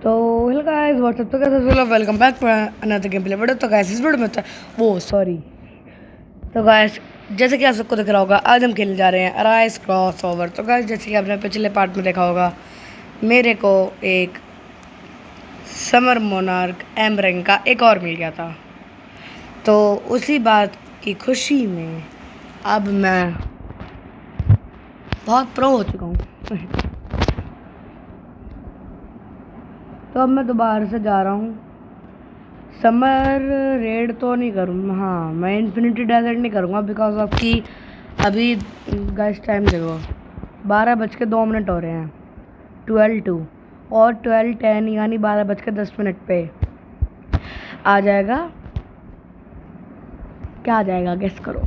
तो hello guys what's up, तो कैसे चलो welcome back to another game play video. तो गाइस इस वीडियो में वो सॉरी तो गाइस जैसे कि आप सबको दिख रहा होगा, आज हम खेलने जा रहे हैं अराइज क्रॉस ओवर। तो गाइस जैसे कि आपने पिछले पार्ट में देखा होगा, मेरे को एक समर मोनार्क एम रैंक का एक और मिल गया था। तो उसी बात की खुशी में अब मैं बहुत प्रो हो चुका हूँ। तो अब मैं दोबारा से जा रहा हूँ। समर रेड तो नहीं करूँगा, हाँ मैं इन्फिनिटी डेजर्ट नहीं करूँगा बिकॉज ऑफ कि अभी गाइस टाइम देखो 12:02 हो रहे हैं, 12:02 और 12:10 यानी 12:10 पे आ जाएगा। क्या आ जाएगा गेस करो?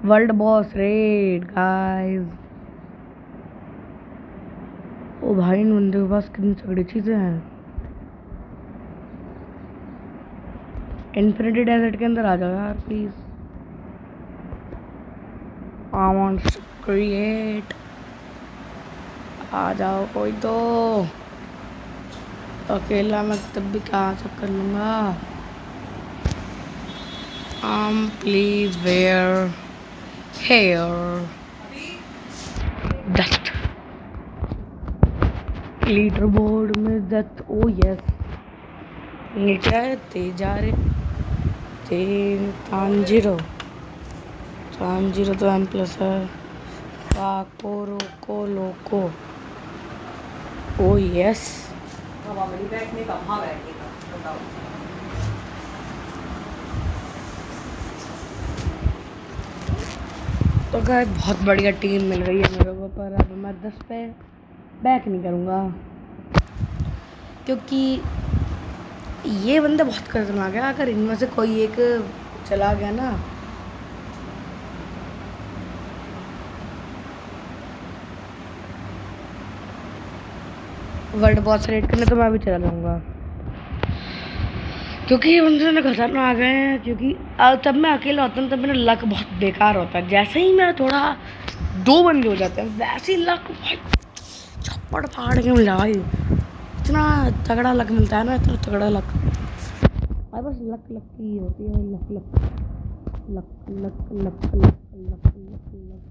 World boss raid guys. ओ भाई इन बंदे के पास कितनी तगड़ी चीज़ें हैं। इन्फिनिटी डेजर्ट के अंदर आ जाओ यार please. I want to create, आ जाओ कोई तो। अकेला मैं तब भी कहाँ तक कर लूँगा। Please where here dust leaderboard में डस्ट। ओ यस नीचे तेजारे तांजीरो तो एम प्लस है। काकोरो को लोको। ओ यस बैठने का वहाँ बैठने का बताओ। तो गाइस बहुत बढ़िया टीम मिल गई है मेरे को, पर अब मैं 10 पे बैक नहीं करूँगा क्योंकि ये बंदा बहुत खतरनाक है। अगर इनमें से कोई एक चला गया ना वर्ल्ड बॉस रेड करने, तो मैं भी चला जाऊँगा क्योंकि ये बंदे ने खतरनाक हैं। क्योंकि तब मैं अकेला होता हूँ तब मेरा लक बहुत बेकार होता है। जैसे ही मैं थोड़ा 2 बंदे हो जाते हैं वैसे ही लक भाई छप्पड़ फाड़ के मिल जाए। इतना तगड़ा लक मिलता है ना, इतना तगड़ा लक भाई। बस लक लक की होती है, luck luck luck luck luck luck luck luck luck.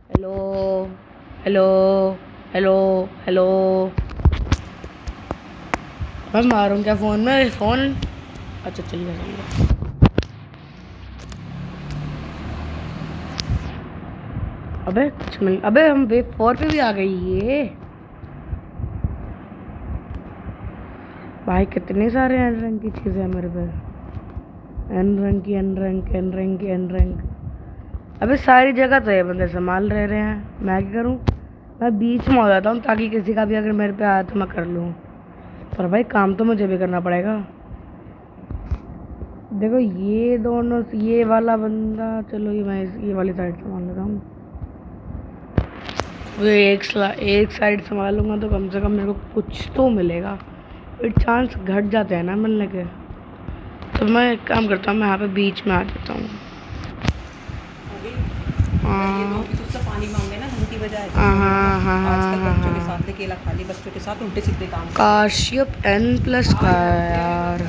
Hello hello hello hello, मैं मारूं क्या फ़ोन में? फ़ोन अच्छा चल गया। अबे कुछ मिल, अबे हम वेव 4 पे भी आ गई ये भाई। कितने सारे एन रैंक की चीज़ें हैं मेरे पे। एन रैंक की एन रैंक एन रैंक की एन रैंक। अबे सारी जगह तो ये बंदे संभाल रहे हैं, मैं क्या करूं? मैं बीच में हो जाता हूँ ताकि किसी का भी अगर मेरे पे आया तो मैं कर लूँ। पर भाई काम तो मुझे भी करना पड़ेगा। देखो ये दोनों, ये वाला बंदा, चलो ये मैं ये वाली साइड संभाल लेता हूँ। वो एक साइड संभालूंगा तो कम से कम मेरे को कुछ तो मिलेगा। फिर चांस घट जाते हैं ना मिलने के। तो मैं एक काम करता हूँ, मैं यहाँ पे बीच में आ जाता हूँ। पानी मांगे ना घंटी बजाए। आजकल बच्चों के साथ अकेला खाली बच्चों के साथ उल्टे सीधे काम। काश्यप N+ का है यार।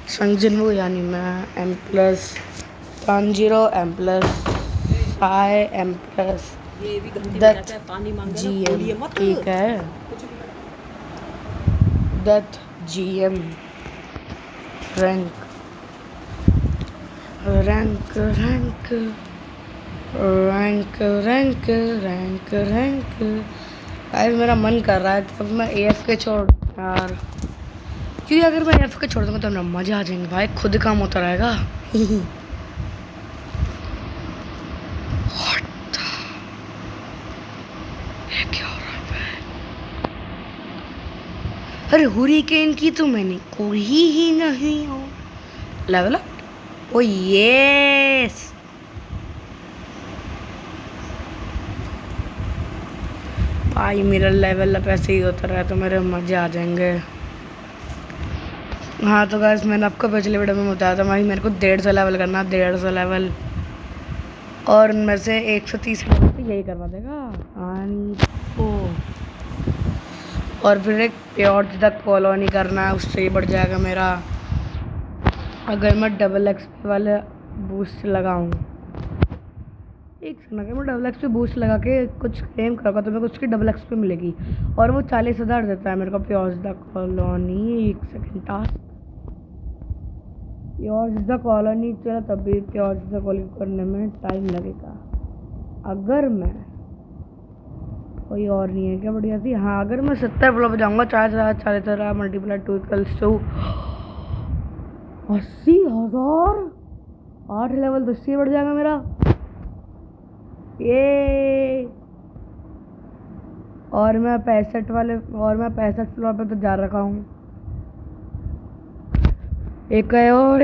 संजनवो यानी मैं M+, Tanjiro M+, Sai M+, ये भी घंटी दत्त बजाता है, पानी मांगे ना GM बोलिए मत। ठीक है, दत्त GM rank rank rank rank rank rank rank. भाई मेरा मन कर रहा है कि अब मैं AFK छोड़ यार, क्योंकि अगर मैं AFK छोड़ दूँगा तो मेरा मज़ा आ जाएंगे भाई, खुद काम होता रहेगा। ये क्या हो रहा है? अरे हुरिकेन की तो मैंने कोई ही नहीं हो लेवल अप। ओ यस भाई मेरा लेवल अप ऐसे ही होता रहा तो मेरे मज़े आ जाएंगे। हाँ तो गाइस मैंने आपको पिछले वीडियो में बताया था भाई, मेरे को 150 लेवल करना, 150 लेवल। और उनमें से 130 लेवल पे यही करवा देगा आनी को। और फिर एक प्योर तक कॉलोनी करना है, उससे ही बढ़ जाएगा मेरा। अगर मैं डबल एक्सपी वाले बूस्ट लगाऊं, एक सेकंड, अगर मैं डबल एक्सपी बूस्ट लगा के कुछ क्लेम करूँगा तो मेरे को उसकी डबल एक्सपी मिलेगी और वो 40,000 देता है मेरे को प्योर द कॉलोनी। एक second, task pure the colony, चलो तब भी प्योर द कॉलोनी करने में टाइम लगेगा। अगर मैं कोई और नहीं है क्या बढ़िया सी, हाँ अगर मैं 70 फ्लोर पर जाऊँगा, 40,000 मल्टीप्लाई 2 = 80,000, 8 लेवल तो इससे बढ़ जाएगा मेरा ये। और मैं 65 फ्लोर पे तो जा रखा हूँ। एक और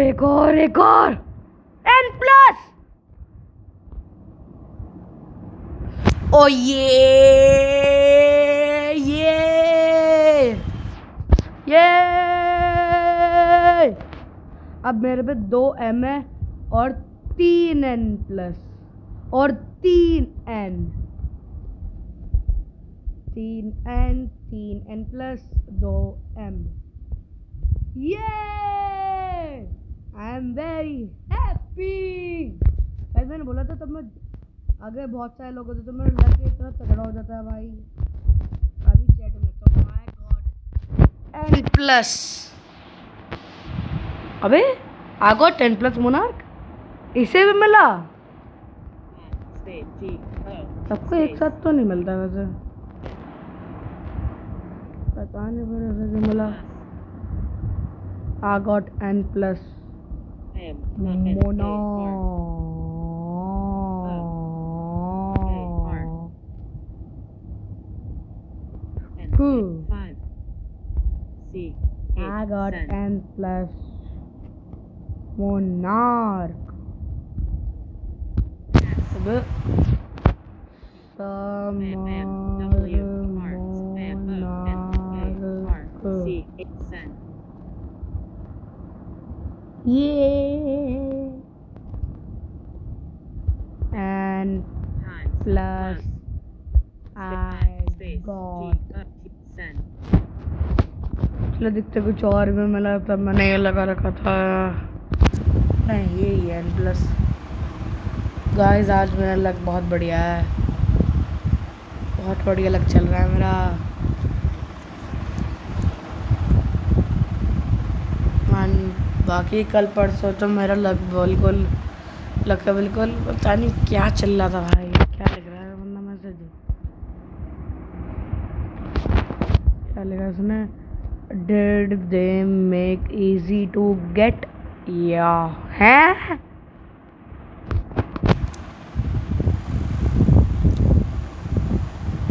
N+। ओ ये अब मेरे पे 2 M है और 3 N+ और 3 N 2 M। ये आई एम वेरी हैप्पी। मैंने बोला था तब मैं, अगर बहुत सारे लोग होते तो मेरा लक इतना तगड़ा हो जाता है भाई। अभी चैट में तो माय गॉड N+। अबे आई गॉट N+ मोनार्क, इसे भी मिला। सबको एक साथ तो नहीं मिलता वैसे, पता नहीं फिर ऐसे क्यों मिला। I got N+ Mona. Cool. I got N+ monarch. Yeah. N+ I got। चलो दिखते कुछ और भी मिला, तब मैंने ये लगा रखा था। नहीं ये N+। गाइस आज मेरा लक बहुत बढ़िया है, बहुत बढ़िया लक चल रहा है मेरा। बाकी कल परसों तो मेरा लक बिल्कुल पता नहीं क्या चल रहा था भाई, क्या लिख रहा है वरना मैसेज, क्या लिखा है उसने, did they make easy to get या है।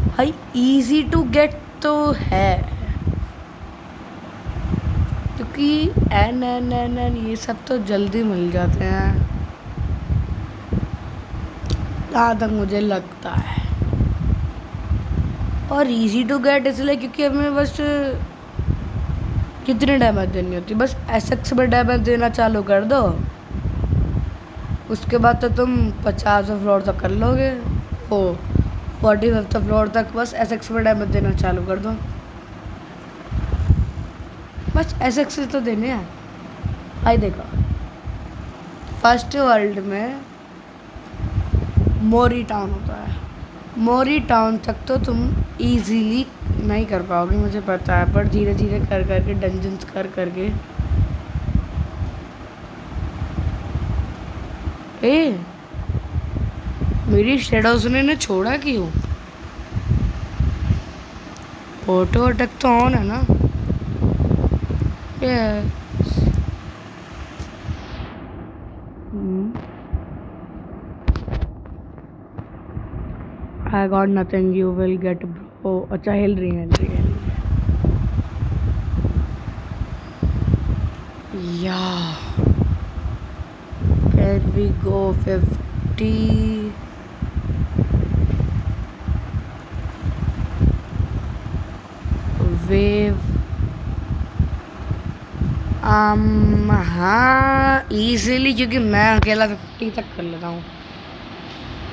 भाई इजी टू गेट तो है क्योंकि एन ये सब तो जल्दी मिल जाते हैं, जहाँ तक मुझे लगता है। और इजी टू गेट इसलिए क्योंकि हमें बस कितनी डैमेज देनी होती है, बस SX में डैमेज देना चालू कर दो, उसके बाद तो तुम 50 फ्लोर तक कर लोगे, ओ 45 फ्लोर तक बस SX में डैमेज देना चालू कर दो, बस SX से तो देने हैं। भाई देखो फर्स्ट वर्ल्ड में मोरी टाउन होता है, मोरी टाउन तक तो तुम इजीली नहीं कर पाओगे मुझे पता है, पर धीरे धीरे कर करके डंजन्स कर करके मेरी शेडोज ने छोड़ा क्यों? ऑटो अटैक तो ऑन है ना? Yes. I got nothing, you will get bro। अच्छा हिल रही है या can we go 50 wave। हाँ इजीली, क्योंकि मैं अकेला 50 तक कर लेता हूँ।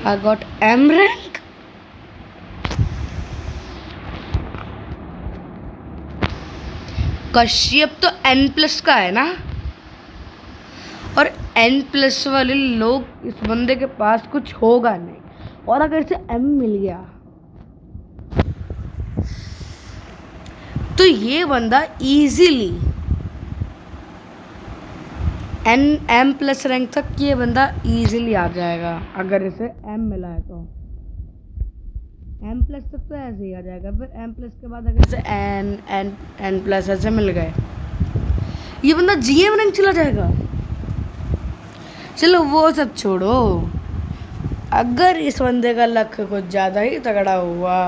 I got M rank. Kashyap तो एन प्लस का है ना, और एन प्लस वाले लोग, इस बंदे के पास कुछ होगा नहीं। और अगर इसे एम मिल गया तो ये बंदा easily N M plus rank तक ये बंदा इजीली आ जाएगा। अगर इसे एम मिला है तो एम प्लस तक तो ऐसे ही आ जाएगा। फिर एम प्लस के बाद अगर इसे एन एन एन प्लस ऐसे मिल गए, ये बंदा जीएम रैंक चला जाएगा। चलो वो सब छोड़ो, अगर इस बंदे का लक कुछ ज़्यादा ही तगड़ा हुआ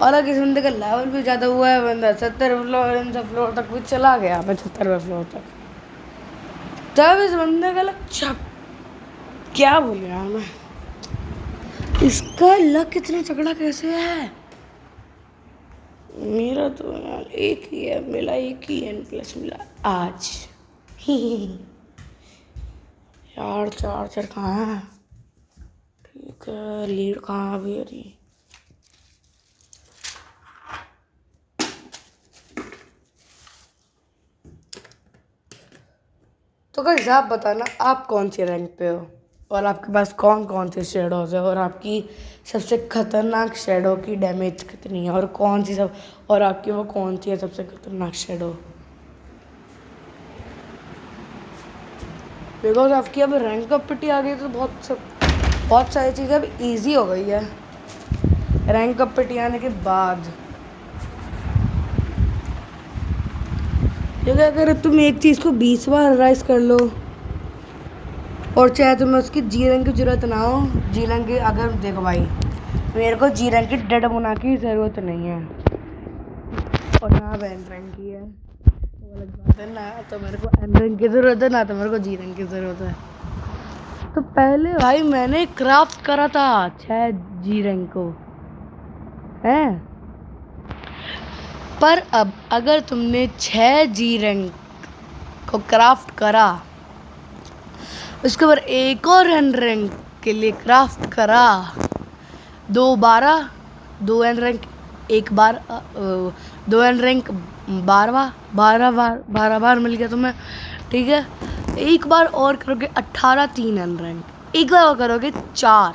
और अगर इस बंदे का लेवल भी ज़्यादा हुआ है, बंदा 70 फ्लोर तक भी चला गया, 75वें फ्लोर तक, तब इस बंदे का लक क्या बोले यार मैं, इसका लक इतना तगड़ा कैसे है। मेरा तो यार एक ही है मिला, एक ही एन प्लस मिला आज। यार चार्जर कहाँ है? ठीक है, लीड कहाँ भी है रही? तो गाइस आप बताना आप कौन सी रैंक पे हो, और आपके पास कौन कौन से शेडोज है, और आपकी सबसे खतरनाक शेडो की डैमेज कितनी है, और कौन सी सब, और आपकी वो कौन सी है सबसे खतरनाक शेडो। बिकॉज आपकी अब रैंक अप पिटी आ गई तो बहुत सारी चीज़ें अब ईजी हो गई है रैंक अप पिटी आने के बाद। क्योंकि अगर तुम एक चीज़ को 20 बार राइज कर लो, और चाहे तुम्हें उसकी जी रैंक की ज़रूरत ना हो, जी रैंक की, अगर देखो भाई मेरे को जी रैंक की डेड होना की ज़रूरत नहीं है, और ना एन रैंक की है, वो अलग बात है। ना तो मेरे को एन रैंक की ज़रूरत है, ना तो मेरे को जी रैंक की ज़रूरत है। तो पहले भाई मैंने क्राफ्ट करा था 6 जी रैंक को है, पर अब अगर तुमने 6 जी रैंक को क्राफ्ट करा, उसके बाद एक और एन रैंक के लिए क्राफ्ट करा, 2 एन रैंक एक बार, 2 एन रैंक 12 बार मिल गया तुम्हें, ठीक है। एक बार और करोगे 18 3 एन रैंक, एक बार और करोगे 4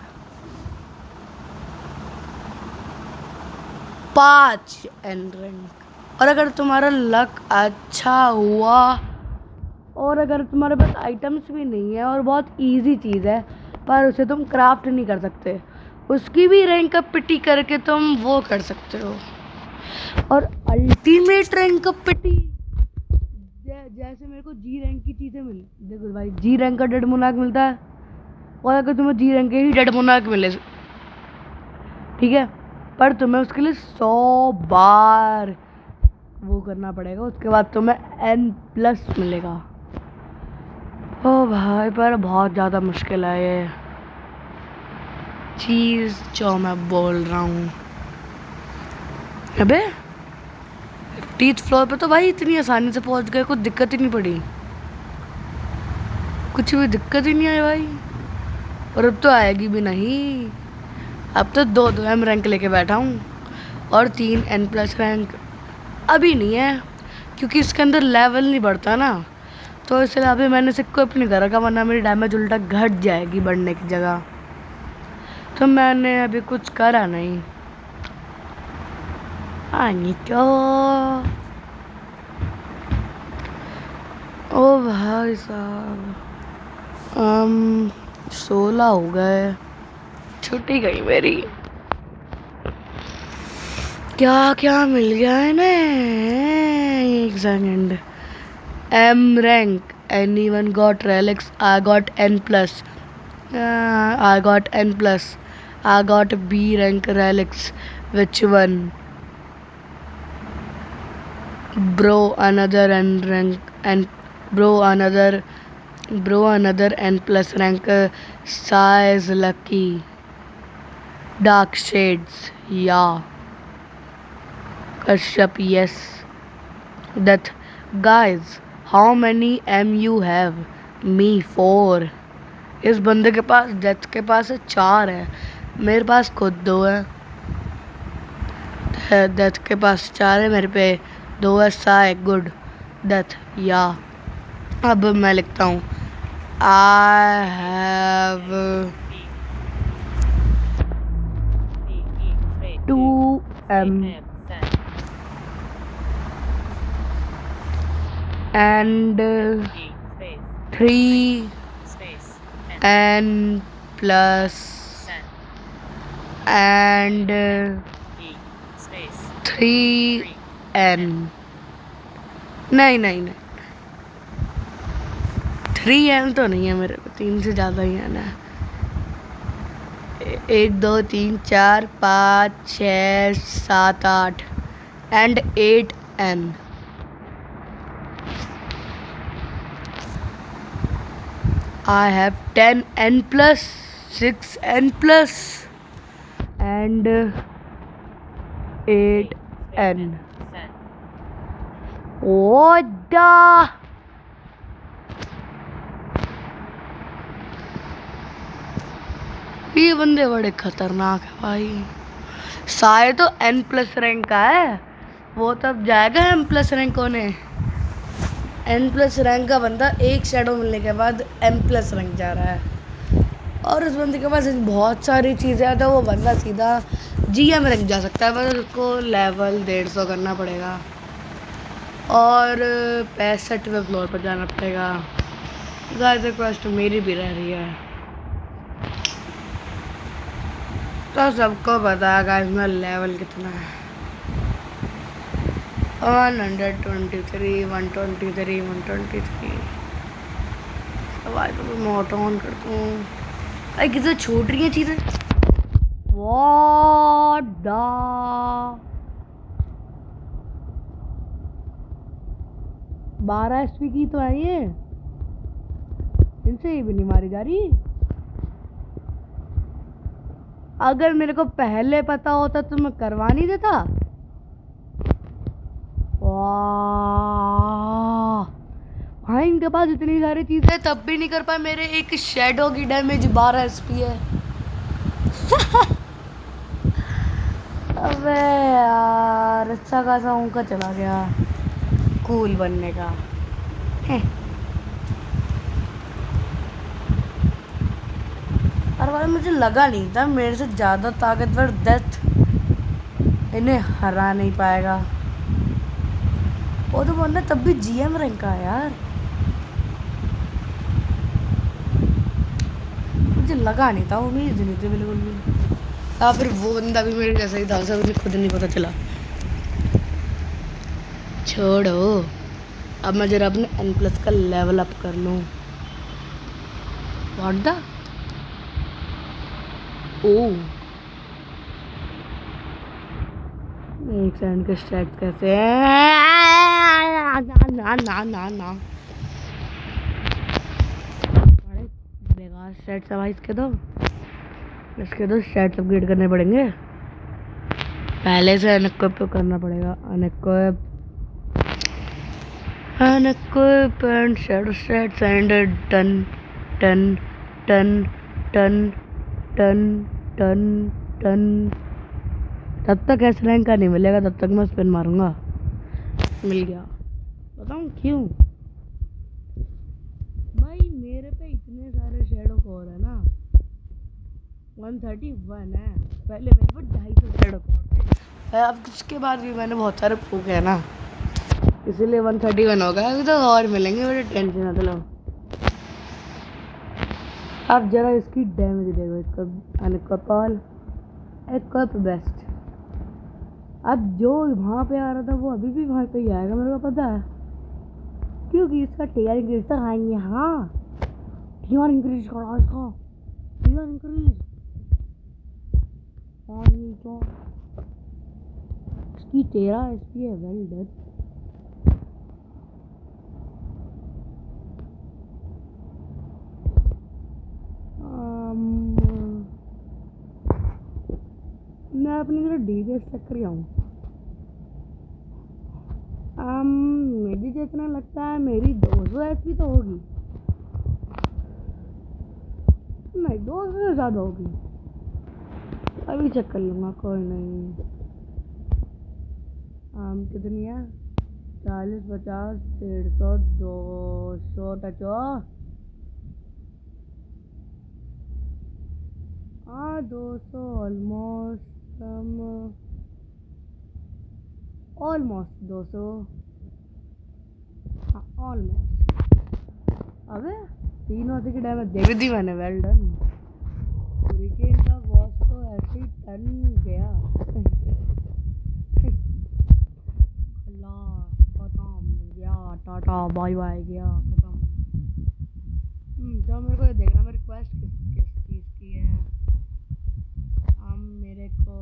5 एन रैंक। और अगर तुम्हारा लक अच्छा हुआ, और अगर तुम्हारे पास आइटम्स भी नहीं है और बहुत इजी चीज़ है पर उसे तुम क्राफ्ट नहीं कर सकते, उसकी भी रैंक अप पिटी करके तुम वो कर सकते हो। और अल्टीमेट रैंक अप पिटी जैसे मेरे को जी रैंक की चीज़ें मिली, देखो भाई जी रैंक का डेड मोनार्क मिलता है, और अगर तुम्हें जी रैंक के ही डेड मोनार्क मिले, ठीक है, पर तुम्हें उसके लिए 100 बार वो करना पड़ेगा, उसके बाद तुम्हें एन प्लस मिलेगा। ओ भाई पर बहुत ज़्यादा मुश्किल है ये चीज़ जो मैं बोल रहा हूँ। अबे 50th फ्लोर पे तो भाई इतनी आसानी से पहुँच गए, कुछ दिक्कत ही नहीं पड़ी, कुछ भी दिक्कत ही नहीं आई भाई। और अब तो आएगी भी नहीं, अब तो 2 एम रैंक लेके बैठा हूँ, और 3 एन प्लस रैंक अभी नहीं है, क्योंकि इसके अंदर लेवल नहीं बढ़ता ना, तो इसलिए अभी मैंने इसे इक्विप नहीं कर रखा, वरना मेरी डैमेज उल्टा घट जाएगी बढ़ने की जगह, तो मैंने अभी कुछ करा नहीं। तो ओ भाई साहब 16 हो गए, छुट्टी गई मेरी। क्या क्या मिल गया है ना, एक second. M rank, anyone got relics? I got N plus. I got N plus. I got B rank relics. Which one? Bro, another N rank, and bro another N plus rank. Size lucky. Dark shades, yeah. Kashyap, yes. That guys. How many M you have? Me 4. इस बंदे के पास, death के पास 4 है, मेरे पास खुद 2 है। Death के पास 4 है, मेरे पे 2 है। साय गुड डेथ या। अब मैं लिखता हूँ I have 2M and 3N plus and 3N। नहीं नहीं नहीं, 3N तो नहीं है मेरे को, 3 से ज़्यादा ही है ना। 1 2 3 4 5 6 7 8 and 8N। I have 10N plus 6N plus and 8N। What the? ये बंदे बड़े खतरनाक है भाई। साय तो N प्लस रैंक का है, वो तब जाएगा M प्लस रैंक होने। N प्लस रैंक का बंदा एक शैडो मिलने के बाद M प्लस रैंक जा रहा है, और उस बंदे के पास बहुत सारी चीज़ें हैं, तो वो बंदा सीधा GM रैंक जा सकता है। बस उसको लेवल 150 करना पड़ेगा और 65वें फ्लोर पर जाना पड़ेगा। गाइस रिक्वेस्ट मेरी भी रह रही है, तो सबको पता है गाइस मेरा लेवल कितना है। 123 123 123। भाई तो मैं ऑटो ऑन करता हूँ भाई, किसे छूट रही है चीज़ें। What the 12 SP की तो है ये, इनसे ये भी नहीं मारी जा रही। अगर मेरे को पहले पता होता तो मैं करवा नहीं देता। वाह भाई, इनके पास इतनी सारी चीजें तब भी नहीं कर पाए। मेरे एक शैडो की डैमेज 12 SP है। अबे यार, अच्छा खासा उनका चला गया कूल बनने का। और भाई मुझे लगा नहीं था मेरे से ज़्यादा ताकतवर डेथ इन्हें हरा नहीं पाएगा। वो तो बंदा तब भी GM रैंक का है यार, मुझे लगा नहीं था, उम्मीद नहीं थी बिल्कुल भी। या फिर वो बंदा भी मेरे जैसा ही था, सब मुझे खुद नहीं पता चला। छोड़ो, अब मैं जरा अपने N प्लस का लेवल अप कर लूँ। व्हाट द ओह, एक सेकंड के स्टैट कैसे ना ना ना ना बड़े बेकार स्टैट्स है भाई इसके तो स्टैट्स अपग्रेड करने पड़ेंगे। पहले से अनइक्विप करना पड़ेगा। Unequip and shadow stats and ton ton ton ton ton ton ton. तब तक ऐसे रैंक का नहीं मिलेगा, तब तक मैं स्पिन मारूंगा। मिल गया, बताऊं क्यों भाई, मेरे पे इतने सारे शैडो कोर है ना। 131 है, पहले मेरे पे 250 शैडो कोर थे। अब उसके बाद भी मैंने बहुत सारे फूके है ना, इसीलिए 131 हो गया। अभी तो और मिलेंगे, बड़े टेंशन मतलब। अब जरा इसकी डैमेज देखो, इसका अनकॉल एक बेस्ट। अब जो वहाँ पे आ रहा था वो अभी भी वहाँ पे ही आएगा, मेरे को पता है, क्योंकि इसका टीआर इंक्रीज तक आएंगे। हाँ, टीआर इंक्रीज करा इसका, टीआर इंक्रीज। और ये तो इसकी 13 SP है। Well done. मैं अपनी तरह डीजे चेक कर आऊँ। मुझे जितना लगता है मेरी 200 SP तो होगी। नहीं 200 से ज़्यादा होगी, अभी चेक कर लूँगा, कोई नहीं। आम कितनी है? 40, 50, 150, 200 टचो। हाँ 200 ऑलमोस्ट, ऑलमोस्ट 200, हाँ ऑलमोस्ट। अबे 380 की डैमेज दे भी दी मैंने, वेल डन। हुरिकेन का बॉस तो ऐसे ही टन गया। अल्लाह खत्म गया, टाटा बाय बाय गया, खत्म। तो मेरे को ये देखना, मेरी रिक्वेस्ट किस किस चीज़ की है। मेरे को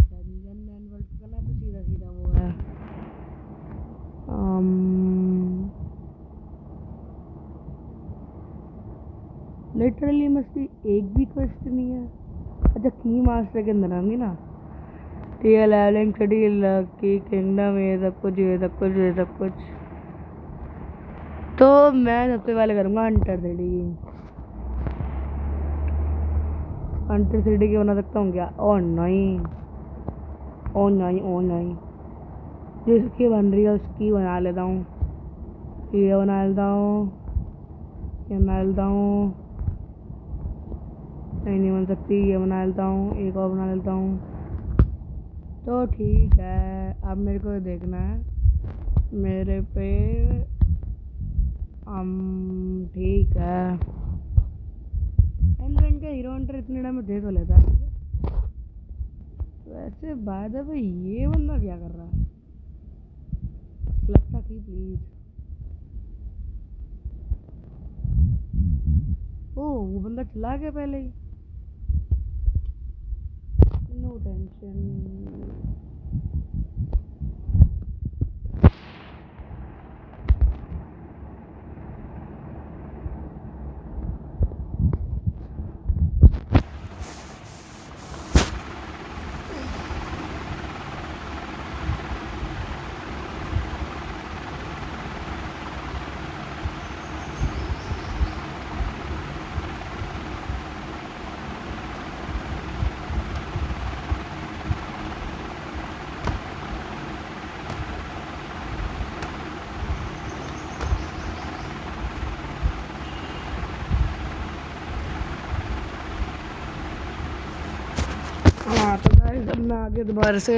डंजन एंड वर्ल्ड करना है, तो सीधा सीधा वो है। लिटरली मस्ती एक भी क्वेश्चन नहीं है। अच्छा की मास्टर के अंदर आऊँगी ना, टीएल एवलिंग सिटी की किंगडम, ये सब कुछ, ये सब कुछ, ये सब कुछ। तो मैं सबसे पहले करूँगा हंटर सिटी। हंटर सिटी की बना सकता हूँ क्या? ओ नहीं, ओ नहीं, ओ नहीं, जिसकी बन रही है उसकी बना लेता हूँ। ये बना लेता हूँ, ये बना लेता हूँ, नहीं बन सकती, ये बना लेता हूँ, एक और बना लेता हूँ। तो ठीक है, अब मेरे को देखना है मेरे पे। ठीक है, एंड रैंक का हीरो हंटर इतने टाइम में दे तो लेता है वैसे। बाय द वे ये बंदा क्या कर रहा है? लगता थी प्लीज। ओ वो बंदा चला गया पहले ही, नो टेंशन। हाँ तो गाइस अब मैं आगे दोबारा से,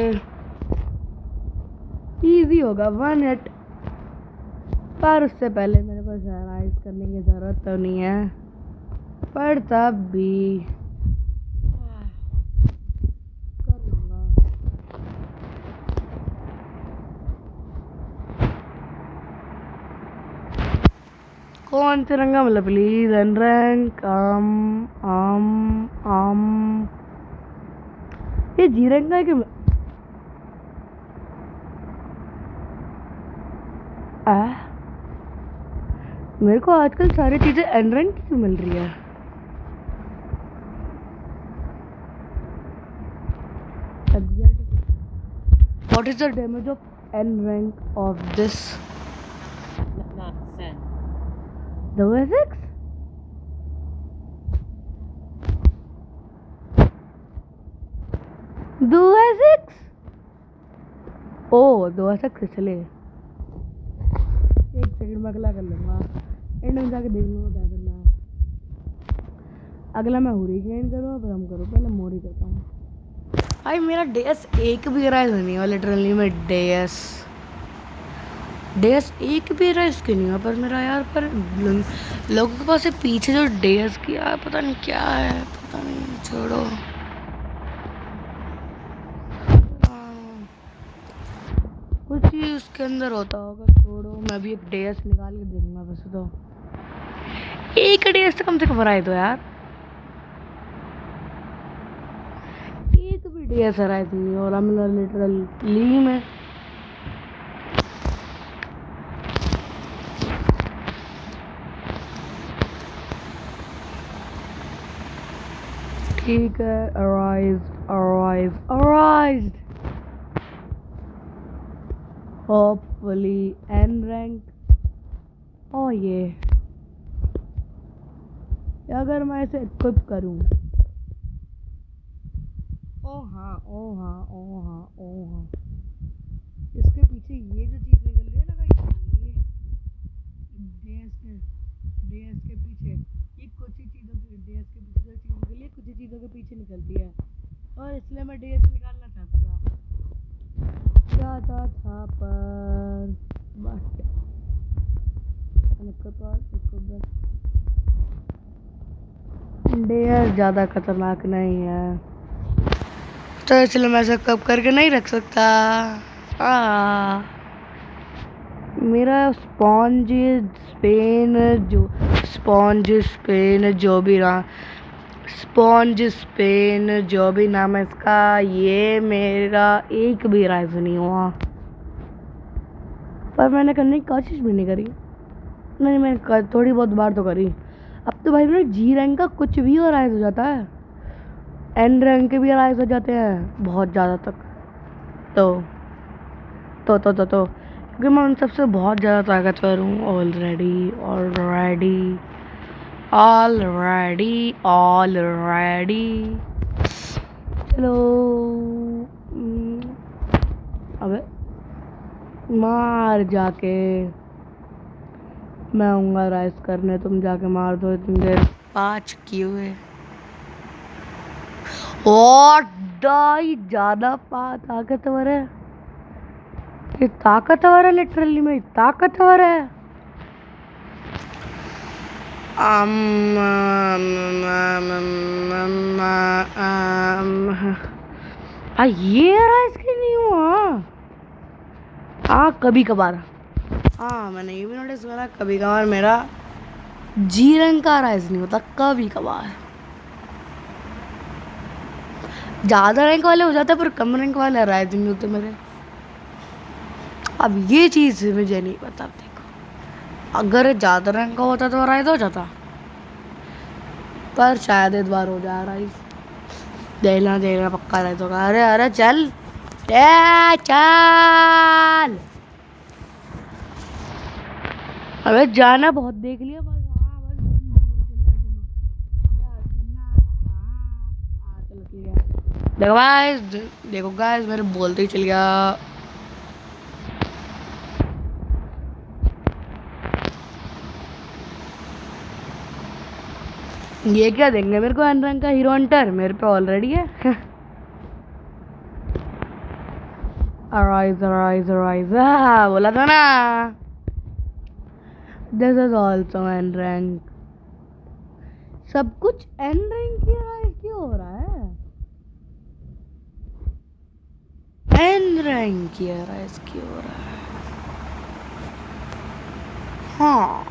इजी होगा 1 हिट, पर उससे पहले मेरे को सराइज करने की ज़रूरत तो नहीं है, पर तब भी कर लूँगा। कौन तिरंगा मतलब प्लीज, एंड रैंक ये जीरंगा क्यों? मेरे को आजकल सारी चीज़ें एंड रैंक क्यों मिल रही है? What is the damage of N rank of this? The Wessex? The Wessex? Oh, the Wessex चले। एक सेकंड में अगला कर लूँगा, एंड में जाके देख लूँगा क्या करना है। अगला मैं हुरिकेन करूँ, पर हम करूँ पहले मोरी करता हूँ। भाई मेरा डेस एक भी राइज नहीं हुआ, लिटरली मैं डेस एक भी राइज के नहीं हुआ, पर मेरा यार, पर लोगों के पास पीछे जो डेस किया पता नहीं क्या है, पता नहीं, छोड़ो। कुछ ही उसके अंदर होता होगा, छोड़ो। मैं भी एक डेस निकाल के देखूंगा। वैसे तो एक डेस तो कम से कम राय दो यार, एक भी डेस राय थी, और हम लिटरली में ठीक है। Arise hopefully N rank। oh ये अगर मैं इसे इक्विप करूँ, ओ हाँ ओ हाँ ओ हाँ ओ हाँ, इसके पीछे ये जो चीज़ निकल रही है ना गाइस, ये डीएस के पीछे ये कुछ ही चीज़ों के डीएस के पीछे जो चीज़ निकली है कुछ ही चीज़ों के पीछे निकलती है, और इसलिए मैं डीएस निकालना चाहता था पर बस डीएस ज़्यादा खतरनाक नहीं है, तो इसलिए मैं इसे कब करके नहीं रख सकता। मेरा स्पॉन्ज जो भी नाम है इसका, ये मेरा एक भी राइज नहीं हुआ, पर मैंने करने की कोशिश भी नहीं करी। नहीं, मैंने थोड़ी बहुत बार तो करी। अब तो भाई मेरे जी रैंक का कुछ भी और राइज हो जाता है, एन रैंक के भी राइज हो जाते हैं बहुत ज़्यादा तक। तो क्योंकि मैं उन सबसे बहुत ज़्यादा ताकतवर हूँ ऑलरेडी। चलो अबे मार जाके, मैं आऊँगा राइस करने, तुम जाके मार दो इतनी देर 5 किए हुए। और दाई ज़्यादा ताकतवर है, ये ताकतवर है, लिटरली में ताकतवर है। ये राइस की नहीं हुआ। कभी कभार, मैंने ये भी नोटिस करा, कभी कभार मेरा जी रैंक का राइस नहीं होता, कभी कभार। ज़्यादा रैंक वाले हो जाते पर कम रैंक वाले राइस नहीं होते मेरे। अब ये चीज़ मुझे नहीं पता। देखो अगर ज़्यादा रैंक का होता तो राइस हो जाता, पर शायद इस बार हो जाए राइस। देखना पक्का राइस होगा। अरे चल चल, अबे जाना बहुत देख लिया बस। चलो ठीक है। देखो गाइस मेरे बोलते ही चल गया। ये क्या देंगे मेरे को एन रैंक का हीरो हंटर, मेरे पे ऑलरेडी है। अराइज बोला था ना, this is also an rank. सब कुछ एन रैंक की राइज क्यों हो रहा है? एन रैंक की राइज क्यों हो रहा है? हाँ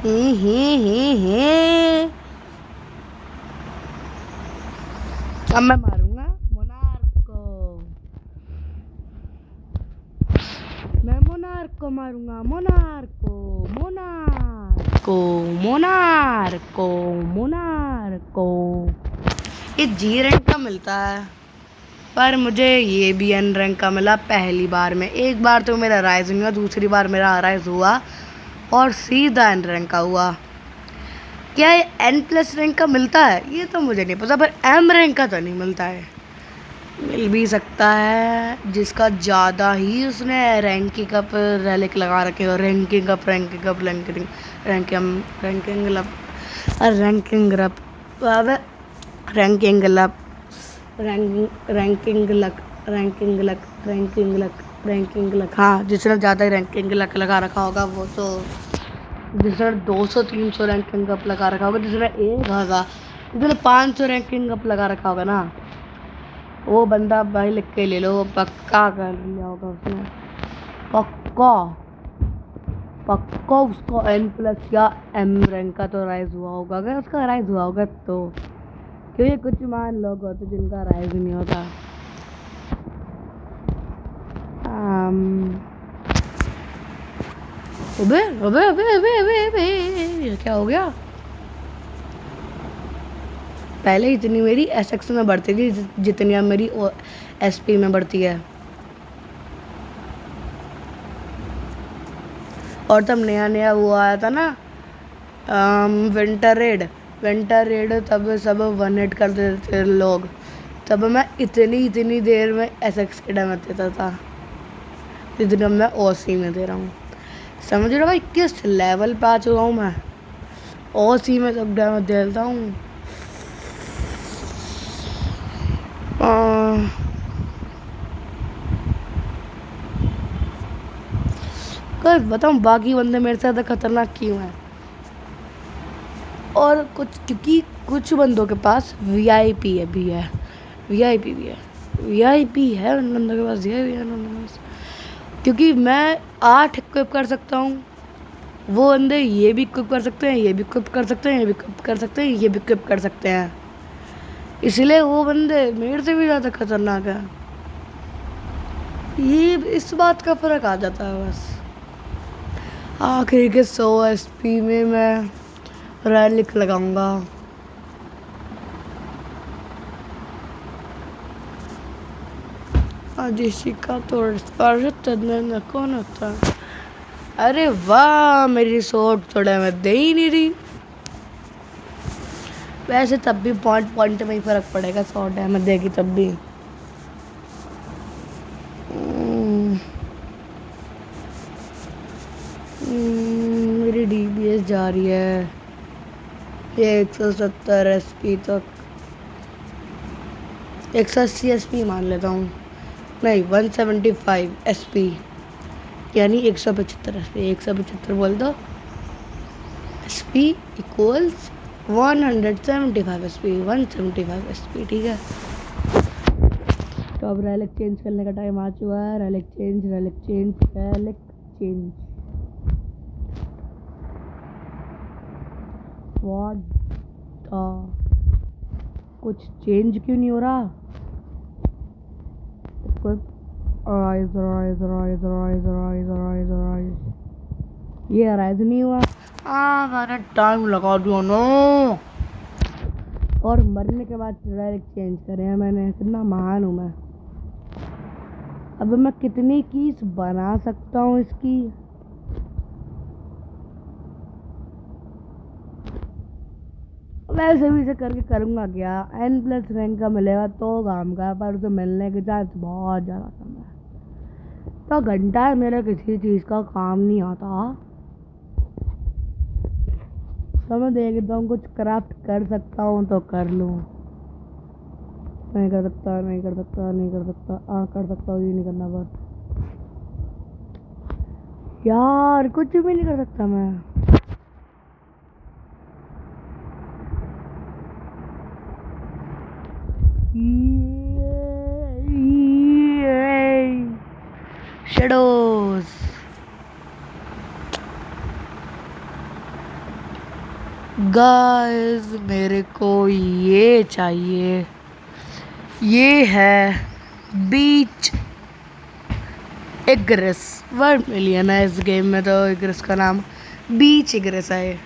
हे। अब मैं मारूंगा मोनार्क को, मैं मोनार्क को मारूंगा, मोनार्क को। ये जी रैंक का मिलता है, पर मुझे ये भी एन रैंक का मिला पहली बार में। एक बार तो मेरा राइज नहीं हुआ, दूसरी बार मेरा राइज हुआ और सीधा एन रैंक का हुआ। क्या ये एन प्लस रैंक का मिलता है ये तो मुझे नहीं पता, पर एम रैंक का तो नहीं मिलता है। मिल भी सकता है जिसका ज़्यादा ही उसने रैंकिंग अप रैलिक लगा रखे हो, रैंकिंग अप हाँ, जिसने ज़्यादा ही रैंकिंग लक लगा रखा होगा वो तो, जिसने 200-300 रैंकिंग अप लगा रखा होगा, जिसने 1000 जिसने 500 रैंकिंग अप लगा रखा होगा ना, वो बंदा भाई लिख के ले लो, पक्का कर लिया होगा उसने, पक्का उसको एन प्लस या एम रैंक का तो राइज हुआ होगा। अगर उसका राइज हुआ होगा तो, क्योंकि कुछ मान लोग होते जिनका राइज नहीं होता। अबे अबे अबे अबे अबे अबे क्या हो गया? पहले इतनी मेरी एसएक्स में बढ़ती थी जितनी अब मेरी एसपी में बढ़ती है। और तब नया नया वो आया था ना, विंटर रेड तब सब 1 हिट कर देते थे लोग। तब मैं इतनी देर में एसएक्स के डैमेज देता था जितना मैं ओसी में दे रहा हूँ। समझ रहे हो भाई, किस लेवल पे आ चुका हूँ मैं। ओसी में सब डैमेज देता हूँ। कर बताऊँ बाकी बंदे मेरे से ज़्यादा खतरनाक क्यों हैं। और कुछ क्योंकि कुछ बंदों के पास वीआईपी है भी है, वीआईपी है उन बंदों के पास, ये भी है उन बंदों के पास। क्योंकि मैं 8 इक्विप कर सकता हूँ, वो बंदे ये भी इक्विप कर सकते हैं, ये भी इक्विप कर सकते हैं, ये भी इक्विप कर सकते हैं, ये भी इक्विप कर सकते हैं। इसलिए वो बंदे मेरे से भी ज़्यादा खतरनाक है। ये इस बात का फ़र्क आ जाता है बस। आखिर के 100 एसपी में मैं रैलिक लगाऊंगा। आज इसी का तो कौन होता है। अरे वाह, मेरी सोट थोड़ा मैं दे ही नहीं रही। वैसे तब भी पॉइंट में ही फर्क पड़ेगा, 100 डैमेज देगी तब भी। मेरी डीबीएस जा रही है ये 170 एसपी तक, 180 एसपी मान लेता हूँ, नहीं 175 एसपी, यानी 175 एसपी। 175 बोल दो, एसपी इक्वल्स 175 एसपी, 175 एसपी, ठीक है। तो अब रैलिक चेंज करने का टाइम आ चुका है। रैलिक चेंज व्हाट द, कुछ चेंज क्यों नहीं हो रहा। ये अराइज नहीं हुआ। मैंने टाइम लगा दिया ना। और मरने के बाद डायरेक्ट चेंज करे मैंने, कितना महान हूँ मैं। अब मैं कितनी कीज बना सकता हूँ इसकी। वैसे भी इसे करके करूँगा क्या, N+ रैंक का मिलेगा तो काम का, पर उसे मिलने के चांस बहुत ज़्यादा कम है। तो घंटा मेरा किसी चीज़ का काम नहीं आता। तो मैं देखता हूँ कुछ क्राफ्ट कर सकता हूँ तो कर लूँ। नहीं कर सकता, कर सकता हूँ, ये नहीं करना। बस यार कुछ भी नहीं कर सकता मैं। शेडोज गाइस, मेरे को ये चाहिए। ये है बीच इग्रेस। 1 मिलियन है इस गेम में, तो इग्रेस का नाम बीच इग्रेस है।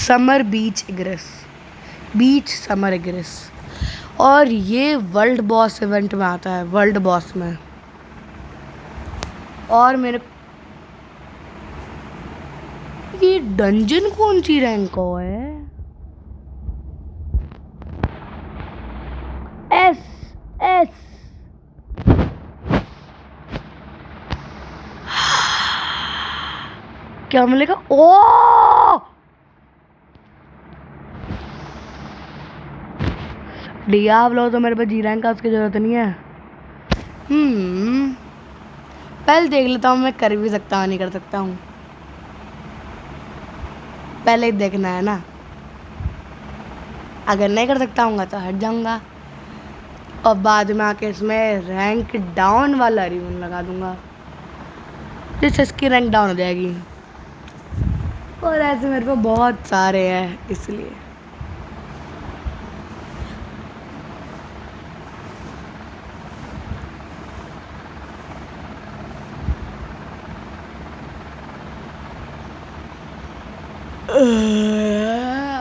समर बीच इग्रेस, बीच समर इग्रेस। और ये वर्ल्ड बॉस इवेंट में आता है, वर्ल्ड बॉस में। और मेरे ये डंजन कौन सी रैंक का है। एस क्या मिलेगा। ओ डियाब्लो तो मेरे पे जी रैंक का, उसकी जरूरत नहीं है। पहले देख लेता हूँ मैं कर भी सकता हूँ नहीं कर सकता हूँ, पहले ही देखना है ना। अगर नहीं कर सकता हूँ तो हट जाऊँगा और बाद में आके इसमें रैंक डाउन वाला रिवन लगा दूँगा, जिससे इसकी रैंक डाउन हो जाएगी। और ऐसे मेरे को बहुत सारे हैं इसलिए।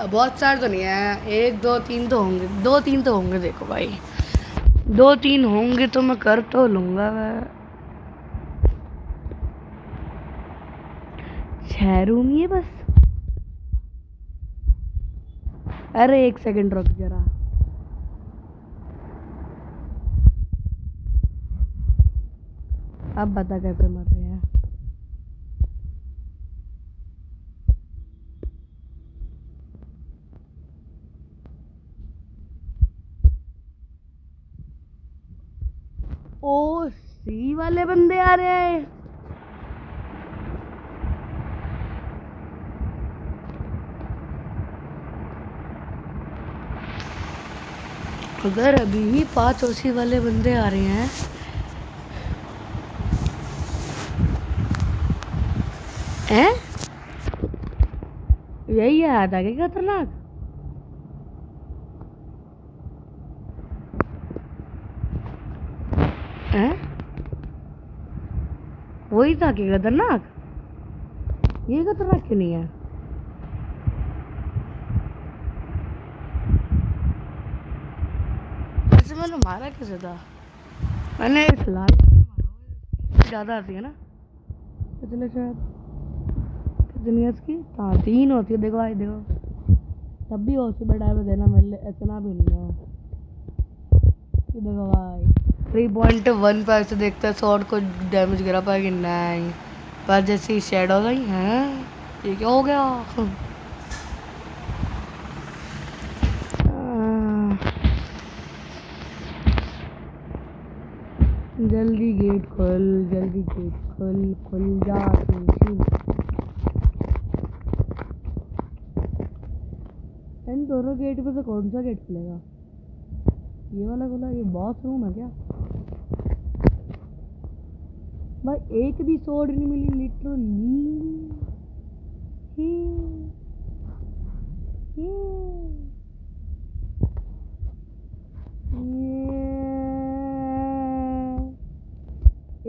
बहुत सारे तो नहीं है, 1 2 3 तो होंगे, 2 3 तो होंगे। देखो भाई 2 3 होंगे तो मैं कर तो लूँगा मैं। है रूम ये बस? अरे 1 सेकंड रुक जरा। अब बता कैसे मर रहे हैं? ओ सी वाले बंदे आ रहे हैं। अगर अभी ही 5 ओसी वाले बंदे आ रहे हैं हैं? यही है आधा के खतरनाक। हैं? वही था कि खतरनाक। ये खतरनाक क्यों नहीं है? वैसे मैंने मारा कैसे था? मैंने इस लाल वाले को मारा। ज़्यादा आती है ना? चलो शायद कितनी है इसकी? हाँ 3 होती है। देखो भाई देखो, तब भी ओसी बढ़ाए में देना मेरे लिए इतना भी नहीं है। ये देखो भाई 3.1 से देखते हैं शॉर्ट को डैमेज गिरा पाएगी नहीं, पर जैसी शेडो गई हैं। ये क्या हो गया? जल्दी गेट खोल, जल्दी गेट खोल, खुल जा इन दोनों गेट में से कौन सा गेट खुलेगा? ये वाला खुला? ये बॉस रूम है क्या? भाई एक भी सोड नहीं मिली लिटरली।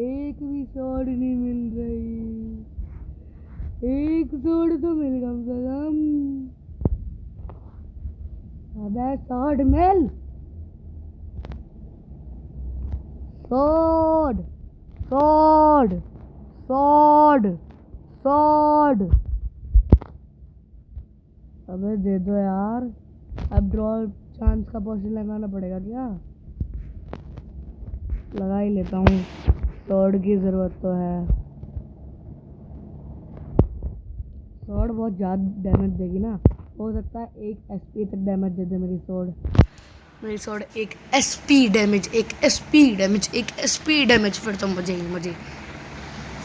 एक भी सोड नहीं मिल रही। एक सोड तो मिल कम से कम। अबे सोड मिल, सोड सोड सोड सोड। अबे दे दो यार। अब ड्रॉ चांस का पोशन लगाना पड़ेगा क्या? लगा ही लेता हूँ, सोड की ज़रूरत तो है। सोड बहुत ज़्यादा डैमेज देगी ना, हो सकता है 1 एसपी तक डैमेज दे दे मेरी सोड। मेरी सोड 1 SP damage, 1 SP damage, 1 SP damage. फिर तो मजे ही मजे,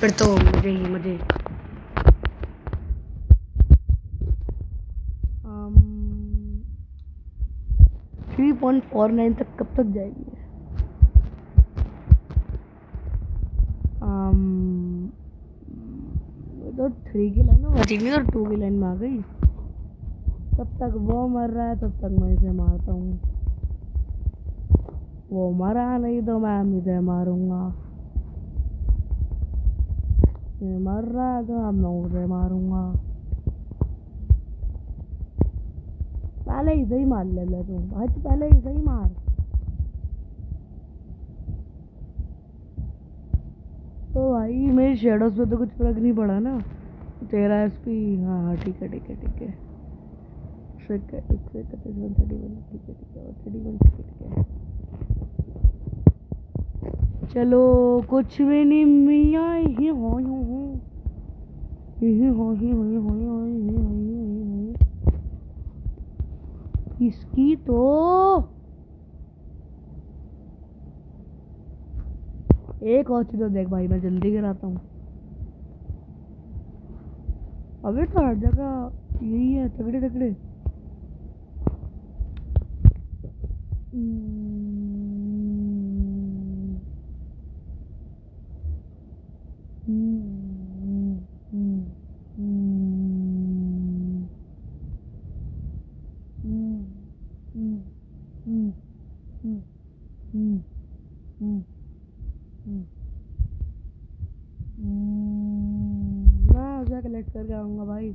फिर तो मजे ही मजे। 3.49 तक कब तक जाएगी? तो 3 की लाइन में बची नहीं, तो 2 की लाइन में आ गई। तब तक वो मर रहा है, तब तक मैं इसे मारता हूँ। वो मरा नहीं तो मैं इसे मारूंगा। ये मर रहा है तो अब मैं उसे मारूंगा। पहले इसे ही मार ले तू भाई, तू पहले इसे ही मार। तो भाई मेरी शेडोज पे तो कुछ फर्क नहीं पड़ा ना। 13 एसपी। हाँ हाँ ठीक है ठीक है ठीक है। 131 131 ठीक है ठीक है, 131 ठीक है। चलो कुछ भी नहीं मिया। ये हो इसकी तो एक और चीज तो देख भाई, मैं जल्दी गिराता हूँ। अबे तो हर जगह यही है, तगड़े तगड़े। मैं उसे कलेक्ट करके आऊँगा भाई।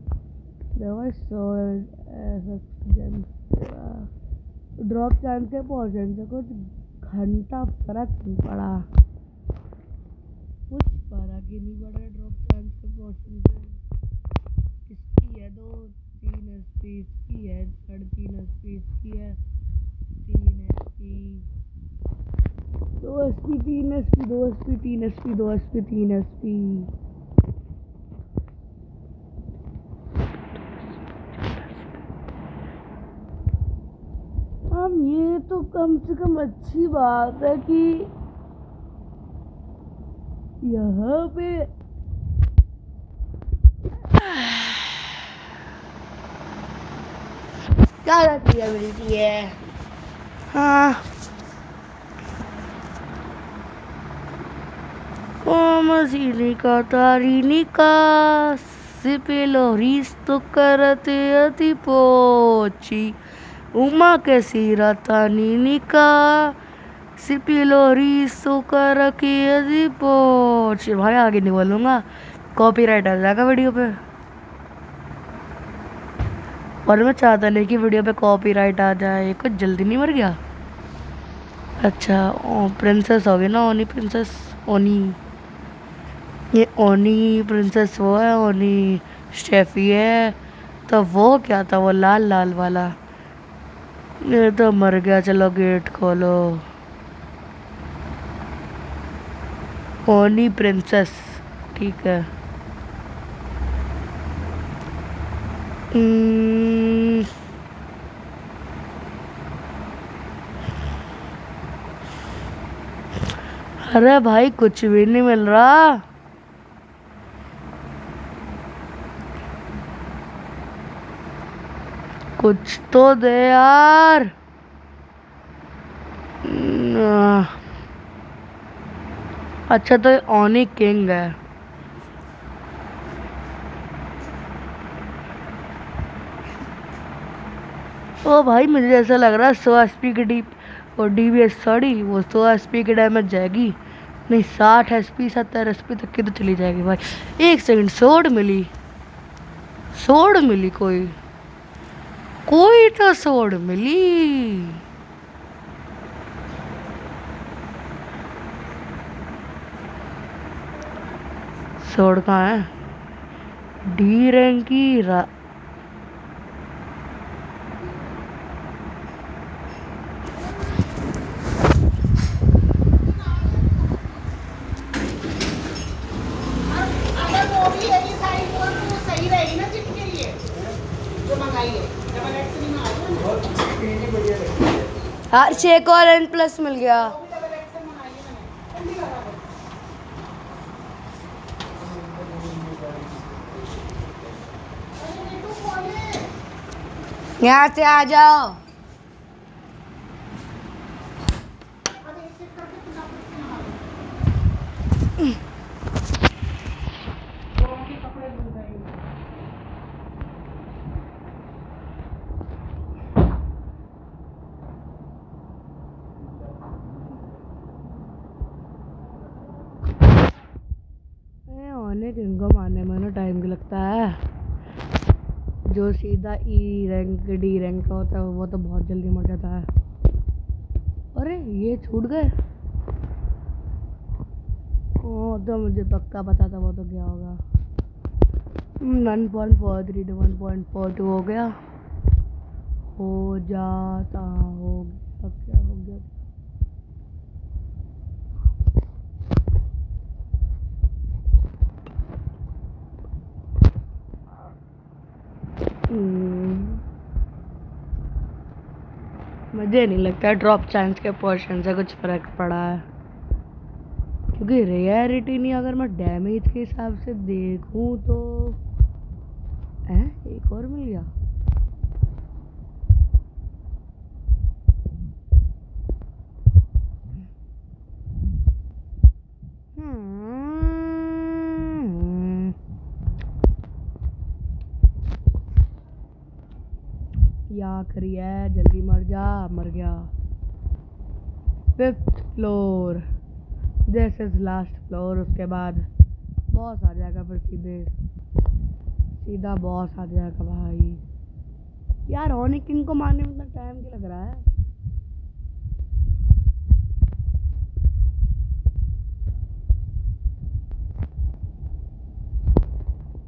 ड्रॉप चांस के पोर्शन से कुछ घंटा फर्क नहीं पड़ा, कुछ फर्क ही नहीं पड़ा ड्रॉप चांस के पोर्शन से। इसकी है, 2 3 एचपी इसकी है, 3.5 एचपी इसकी है, 3 HP, 2 HP, 3 HP, 2 HP, 3 HP, 2 HP, 3 HP. हम ये तो कम से कम अच्छी बात है कि यहाँ पे ज़्यादा चीज़ें मिलती है। हाँ, ओ मसीनी का तारीनी का सिपेलोरिस तो करते अति पोची उमा के सीरा तानीनी का सिपेलोरिस तो करके अति पोची। भाई आगे नहीं बोलूँगा, कॉपीराइट आ जाएगा वीडियो पे, और मैं चाहता नहीं कि वीडियो पे कॉपीराइट आ जाए। कुछ जल्दी नहीं मर गया? अच्छा, ओ प्रिंसेस हो गई ना, ओनी प्रिंसेस, ओनी, ये ओनी प्रिंसेस वो है, ओनी स्टेफी है। तो वो क्या था, वो लाल लाल वाला? ये तो मर गया। चलो गेट खोलो। ओनी प्रिंसेस, ठीक है। अरे भाई कुछ भी नहीं मिल रहा। कुछ तो दे यार। अच्छा तो ओनी किंग है। ओ भाई मुझे ऐसा लग रहा है 100 एचपी की डी और डीबीएस सॉरी वो 100 एचपी की डैमेज जाएगी। नहीं 60 एचपी 70 एचपी तक की तो चली जाएगी भाई। एक सेकंड, सोड मिली, सोड मिली, कोई कोई तो सोड मिली। सोड कहाँ है? डी रैंक की हाँ, 6 और N प्लस मिल गया। यहाँ से आ जाओ। इनको मारने में ना टाइम भी लगता है। जो सीधा ई रैंक डी रैंक का होता है वो तो बहुत जल्दी मर जाता है। अरे ये छूट गए। ओ तो मुझे पक्का पता था वो तो क्या होगा। 1.43 to 1.42 हो गया, हो जाता, हो गया, क्या हो गया? मुझे नहीं लगता ड्रॉप चांस के पोर्शन से कुछ फर्क पड़ा है, क्योंकि रेयरिटी नहीं, अगर मैं डैमेज के हिसाब से देखूं तो एक और मिल गया। या आखिरी है, जल्दी मर जा। मर गया। 5th floor, this is last floor. उसके बाद बॉस आ जाएगा, फिर सीधा बॉस आ जाएगा भाई। यार ओनी किंग को मारने में इतना टाइम क्यों लग रहा है?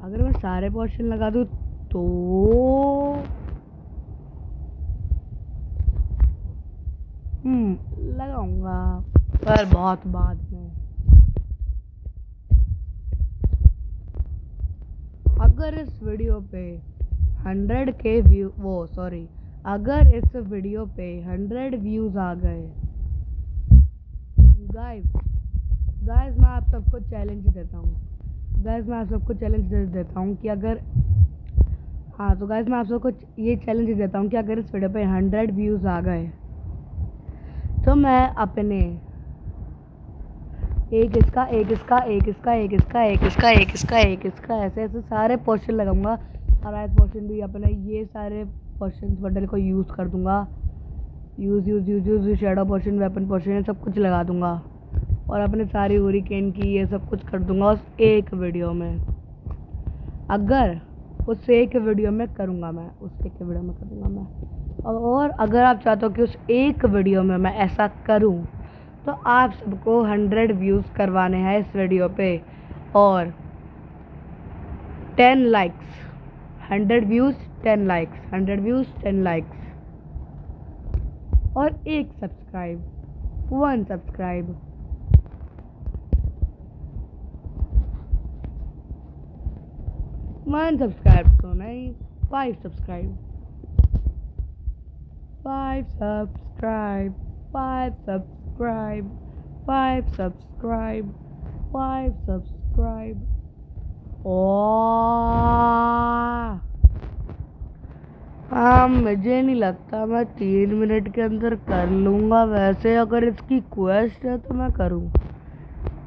अगर मैं सारे पोर्शन लगा दूँ तो लगाऊंगा, पर बहुत बाद में। अगर इस वीडियो पे 100K व्यू अगर इस वीडियो पे 100 व्यूज आ गए, गाइस मैं आप सबको चैलेंज देता हूँ, कि अगर तो गाइस मैं आप सबको ये चैलेंज देता हूँ कि अगर इस वीडियो पे 100 व्यूज आ गए तो मैं अपने एक इसका ऐसे सारे पोर्शन लगाऊंगा। और आज पोर्शन भी अपने ये सारे पोर्शन बंडल को यूज़ कर दूंगा। Use shadow portion, weapon portion, सब कुछ लगा दूंगा और अपने सारी हूरिकेन की ये सब कुछ कर दूंगा उस एक वीडियो में। अगर उस एक वीडियो में करूँगा मैं, और अगर आप चाहते हो कि उस एक वीडियो में मैं ऐसा करूँ तो आप सबको 100 व्यूज़ करवाने हैं इस वीडियो पे और 10 likes. 100 views 10 likes, 100 views 10 likes और 1 सब्सक्राइब, 1 सब्सक्राइब। वन सब्सक्राइब तो नहीं, 5 subscribe, 5 subscribe, 5 subscribe, 5 subscribe, 5 subscribe. मुझे नहीं लगता मैं 3 मिनट के अंदर कर लूँगा। वैसे अगर इसकी क्वेस्ट है तो मैं करूँ,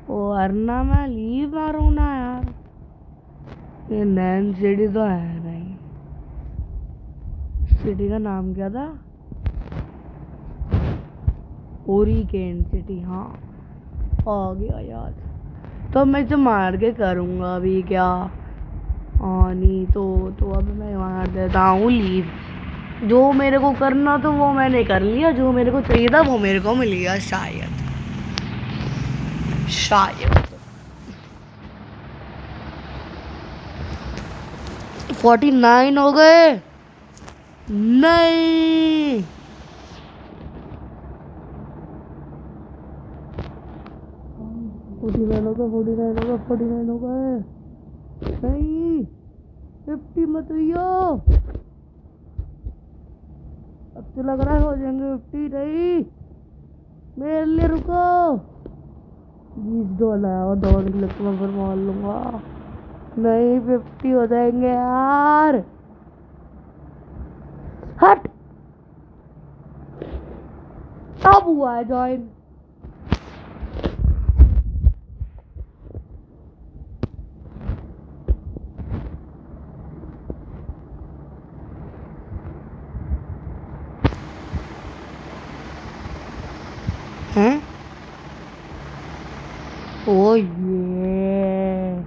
वरना मैं लीव मारूँ ना यार। ये नैन सिटी तो है नहीं। सिटी का नाम क्या था? हूरिकेन सिटी। हाँ आ गया याद। तो मैं इसे मार के करूँगा अभी क्या। नहीं तो अब मैं मार देता हूँ लीव। जो मेरे को करना तो वो मैंने कर लिया, जो मेरे को चाहिए था वो मेरे को मिल गया शायद। 49 हो गए। नहीं, फोर्टी नाइन हो गए। नहीं, 50 मत हुईयो। अब तो लग रहा है हो जाएंगे 50। नहीं, मेरे लिए रुको। $20 और $2 मैं फिर मार लूंगा। नहीं, 50 हो जाएंगे यार। हट, अब हुआ है ज्वाइन। ओ ये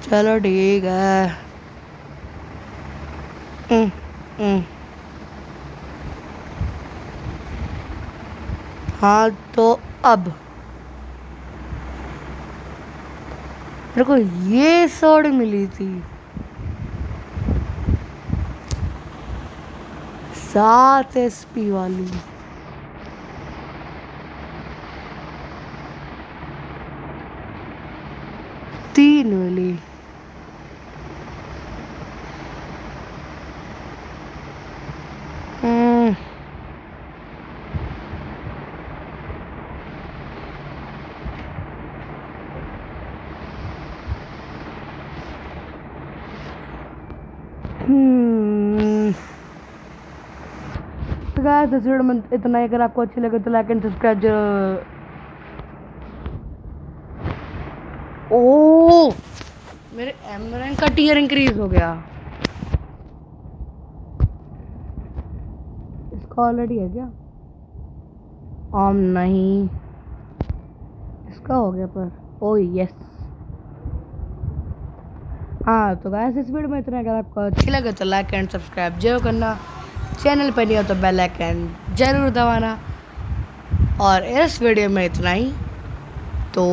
चलो ठीक है। हाँ तो अब मेरे को ये सोड मिली थी 7 SP वाली। तीन वाली। गाइस इस वीडियो में इतना ही। अगर आपको अच्छी लगे तो लाइक एंड सब्सक्राइब। ओ मेरे एम रैंक का टियर इंक्रीज हो गया। इसका ऑलरेडी है क्या? नहीं, इसका हो गया पर। ओ यस। हाँ तो गाइस इस वीडियो में इतना। अगर आपको अच्छी लगे तो लाइक एंड सब्सक्राइब जरूर करना। चैनल पर नहीं हो तो बेल आइकन जरूर दबाना। और इस वीडियो में इतना ही। तो